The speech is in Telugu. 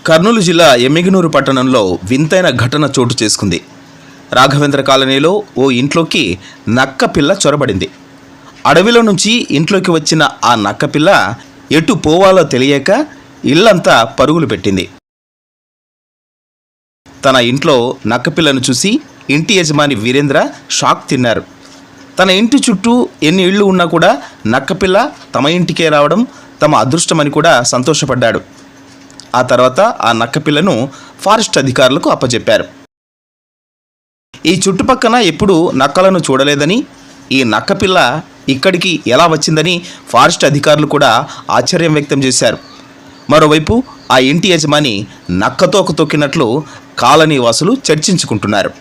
కర్నూలు జిల్లా ఎమ్మిగనూరు పట్టణంలో వింతైన ఘటన చోటు చేసుకుంది. రాఘవేంద్ర కాలనీలో ఓ ఇంట్లోకి నక్కపిల్ల చొరబడింది. అడవిలో నుంచి ఇంట్లోకి వచ్చిన ఆ నక్కపిల్ల ఎటు పోవాలో తెలియక ఇల్లంతా పరుగులు పెట్టింది. తన ఇంట్లో నక్కపిల్లను చూసి ఇంటి యజమాని వీరేంద్ర షాక్ తిన్నారు. తన ఇంటి చుట్టూ ఎన్ని ఇళ్ళు ఉన్నా కూడా నక్కపిల్ల తమ ఇంటికే రావడం తమ అదృష్టమని కూడా సంతోషపడ్డాడు. ఆ తర్వాత ఆ నక్కపిల్లను ఫారెస్ట్ అధికారులకు అప్పచెప్పారు. ఈ చుట్టుపక్కన ఎప్పుడూ నక్కలను చూడలేదని, ఈ నక్కపిల్ల ఇక్కడికి ఎలా వచ్చిందని ఫారెస్ట్ అధికారులు కూడా ఆశ్చర్యం వ్యక్తం చేశారు. మరోవైపు ఆ ఇంటి యజమాని నక్కతోక తొక్కినట్లు కాలనీ వాసులు చర్చించుకుంటున్నారు.